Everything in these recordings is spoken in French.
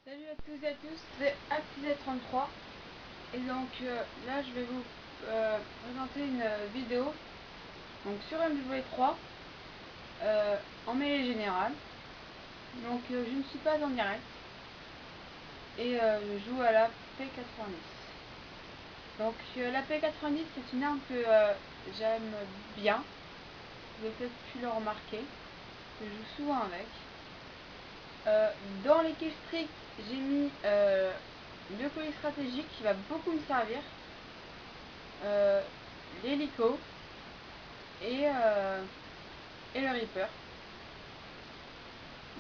Salut à tous et à tous, c'est ActiZ33 et donc là je vais vous présenter une vidéo donc sur MW3 en mêlée générale. Donc je ne suis pas en direct et je joue à la P90. Donc la P90 c'est une arme que j'aime bien, vous avez peut-être pu le remarquer, que je joue souvent avec. Dans les kills streaks, j'ai mis le colis stratégique qui va beaucoup me servir, l'hélico et le Reaper.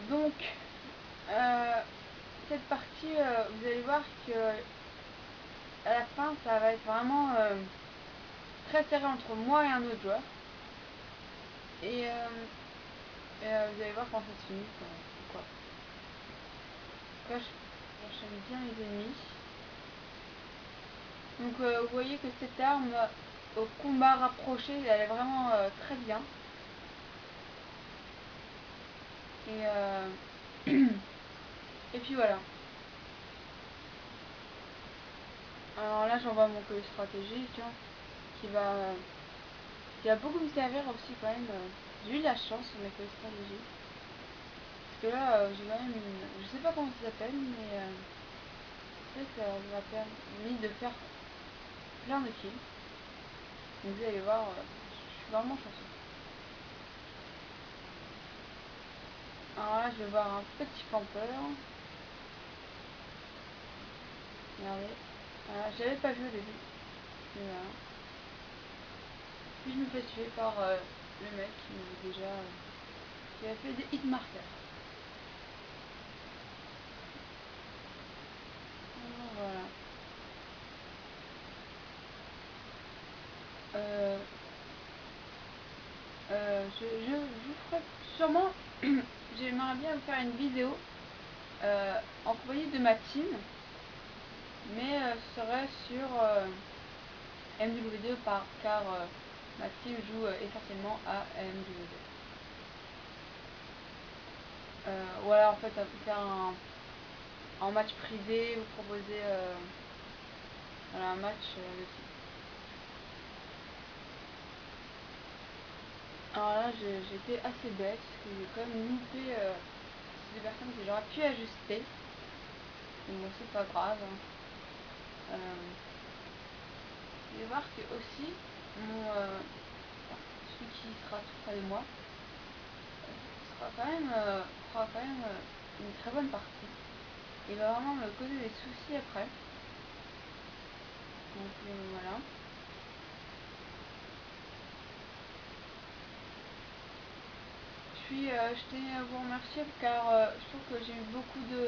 Donc cette partie, vous allez voir que à la fin ça va être vraiment très serré entre moi et un autre joueur. Et vous allez voir quand ça se finit. Pourquoi. Là, j'enchaîne bien les ennemis. Donc vous voyez que cette arme au combat rapproché elle est vraiment très bien. Et et puis voilà. Alors là j'envoie mon colis stratégique qui va beaucoup me servir aussi quand même. J'ai eu de la chance sur mes colis stratégiques. Parce que là j'ai quand même je sais pas comment ça s'appelle, mais c'est vrai que ça m'a permis de faire plein de kills. Donc vous allez voir, je suis vraiment chanceux. Alors là je vais voir un petit campeur. Regardez. Voilà, je l'avais pas vu au début. Et voilà. Puis je me fais tuer par le mec qui a fait des hit markers. Voilà. Je vous ferai sûrement, j'aimerais bien vous faire une vidéo en compagnie de ma team, mais ce serait sur MW2 car ma team joue essentiellement à MW2. Voilà, en fait, faire un match privé, vous proposer voilà, un match de team. Alors là, j'étais assez bête, parce que j'ai quand même loupé des personnes que j'aurais pu ajuster. Donc bon, c'est pas grave. Vous allez voir que aussi, celui qui sera tout près de moi, fera quand même une très bonne partie. Il va vraiment me causer des soucis après. Donc voilà. Puis je tenais à vous remercier car je trouve que j'ai eu beaucoup de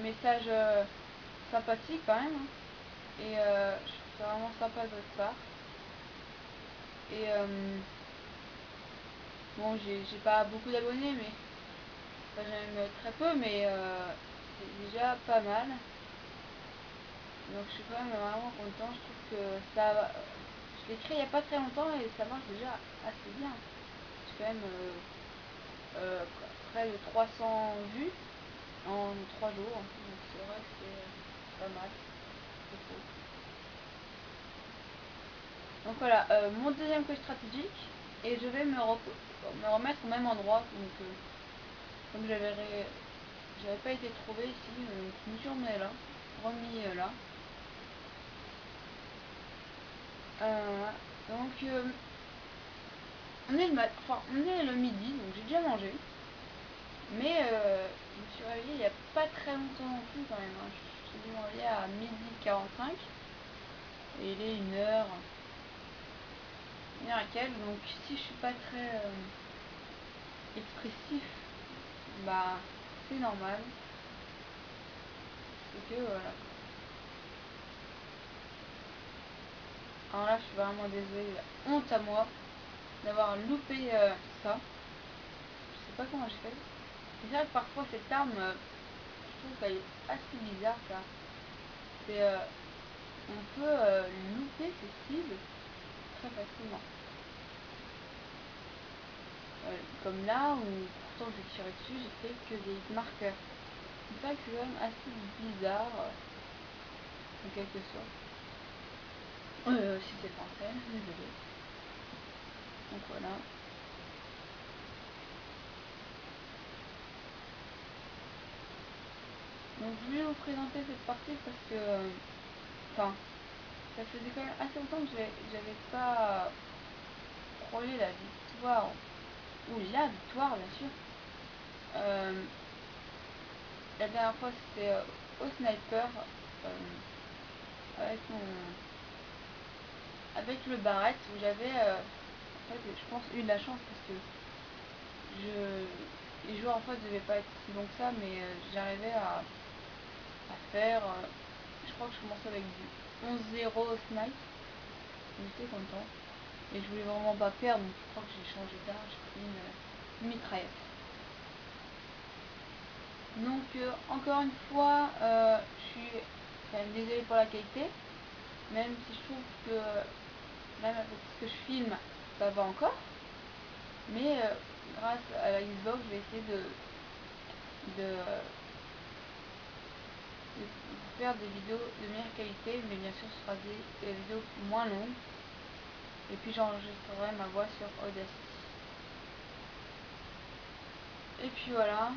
messages sympathiques quand même. Et je trouve ça vraiment sympa de votre part. Et bon, j'ai pas beaucoup d'abonnés, mais enfin, j'en aime très peu, mais c'est déjà pas mal. Donc je suis quand même vraiment content. Je trouve que ça va. Je l'ai créé il n'y a pas très longtemps et ça marche déjà assez bien. J'ai quand même près de 300 vues en 3 jours. Donc c'est vrai que c'est pas mal. Donc voilà, mon deuxième coach stratégique, et je vais me remettre au même endroit. Donc comme j'avais pas été trouvé ici, je me suis remis là. Donc on est le midi, donc j'ai déjà mangé. Mais je me suis réveillée il n'y a pas très longtemps non plus quand même. Hein. Je suis réveillée à 12h45 et il est 1h et quelques. Donc si je suis pas très expressif, bah c'est normal. Et que voilà. Alors là je suis vraiment désolée, honte à moi d'avoir loupé ça. Je sais pas comment j'ai fait. C'est vrai que parfois cette arme, je trouve qu'elle est assez bizarre car c'est on peut louper ses cibles très facilement. Comme là où pourtant je tirais dessus, j'ai fait que des hit markers. c'est vrai que c'est quand même assez bizarre, en quelque sorte. Si c'est français, désolé. Donc voilà. Donc je voulais vous présenter cette partie parce que, enfin, ça faisait quand même assez longtemps que j'avais pas frôlé la victoire, ou la victoire bien sûr. La dernière fois c'était au sniper, avec avec le barrette où j'avais, en fait, je pense, eu de la chance parce que les joueurs en fait ne devaient pas être si bons que ça, mais j'arrivais à faire, je crois que je commençais avec du 11-0 au snipe, j'étais content, et je voulais vraiment pas perdre, donc je crois que j'ai changé d'arme, j'ai pris une mitraillette. Donc encore une fois, je suis quand même désolée pour la qualité, même si je trouve que même avec ce que je filme, ça va encore, mais grâce à la Xbox, je vais essayer de faire des vidéos de meilleure qualité, mais bien sûr ce sera des vidéos moins longues, et puis j'enregistrerai ma voix sur Audacity. Et puis voilà,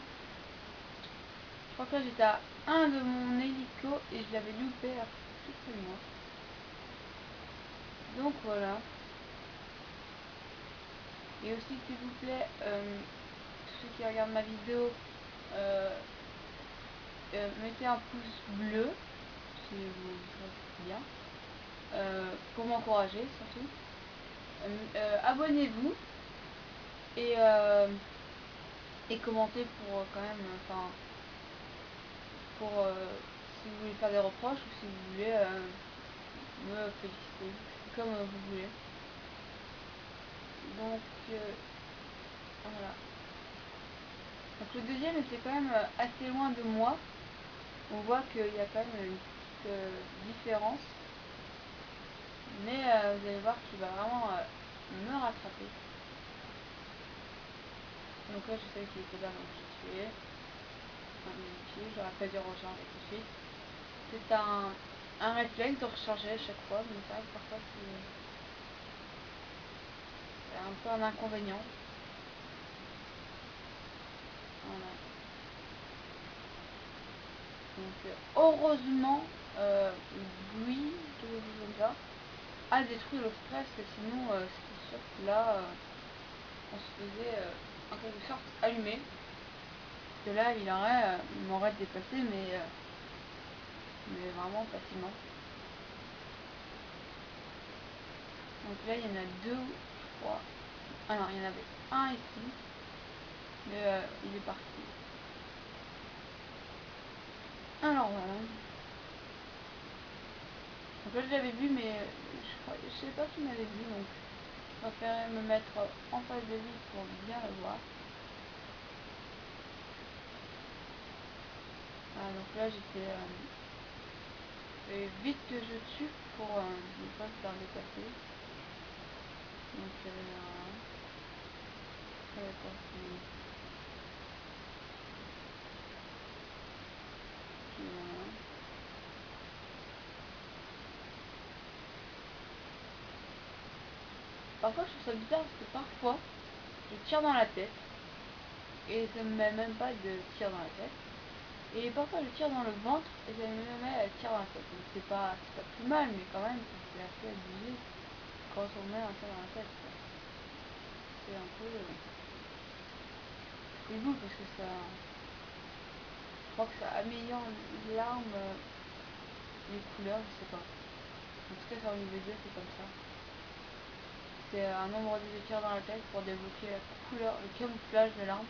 je crois que là j'étais à 1 de mon hélico et je l'avais loupé à tout près de moi. Donc voilà. Et aussi s'il vous plaît, tous ceux qui regardent ma vidéo, mettez un pouce bleu si vous faites bien, pour m'encourager surtout. Abonnez-vous et commentez pour quand même, enfin, pour si vous voulez faire des reproches ou si vous voulez me féliciter, comme vous voulez. Donc voilà. Donc le deuxième était quand même assez loin de moi. On voit qu'il y a quand même une petite différence. Mais vous allez voir qu'il va vraiment me rattraper. Donc là je sais qu'il était là, donc j'ai tué. J'aurais pas dû recharger tout de suite. C'est un réflexe de recharger à chaque fois, mais c'est vrai que parfois c'est un peu un inconvénient. Voilà. Donc heureusement, Louis, a détruit le stress, que sinon c'est sûr que là on se faisait en quelque sorte allumer. Que là il m'aurait dépassé, mais vraiment facilement. Donc là il y en a 2 ou 3. Ah non, il y en avait un ici, mais il est parti. Alors voilà. Donc là je l'avais vu, mais je sais pas qui m'avait vu, donc je préférais me mettre en face de lui pour bien le voir. Voilà, donc là j'étais vite que je tue pour ne pas se faire dépasser. Donc ça va être aussi. Voilà. Parfois je trouve ça bizarre parce que parfois je tire dans la tête et ça me met même pas de tir dans la tête. Et parfois je tire dans le ventre et ça me met à tir dans la tête. Donc c'est pas plus mal, mais quand même c'est assez abusé quand on met un tir dans la tête. C'est un peu rigolo parce que ça, je crois que ça améliore l'arme, les couleurs, je sais pas. En tout cas sur le niveau 2 c'est comme ça. C'est un nombre de tirs dans la tête pour débloquer la couleur, le camouflage de l'arme.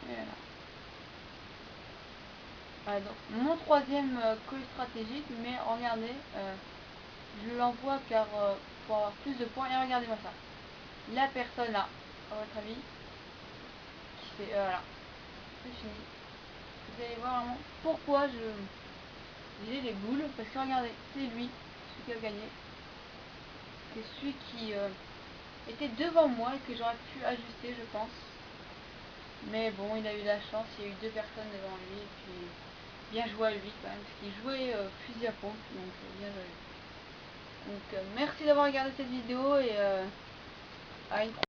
Et voilà. Voilà, donc mon troisième colis stratégique, mais regardez, je l'envoie car pour avoir plus de points. Et regardez-moi ça. La personne là, à votre avis, qui fait voilà, c'est fini. Vous allez voir vraiment pourquoi j'ai les boules, parce que regardez, c'est lui, celui qui a gagné. C'est celui qui était devant moi et que j'aurais pu ajuster, je pense. Mais bon, il a eu la chance, il y a eu 2 personnes devant lui, et puis bien joué à lui quand même, parce qu'il jouait fusil à pompe, donc bien joué à lui. Donc merci d'avoir regardé cette vidéo, et à une prochaine.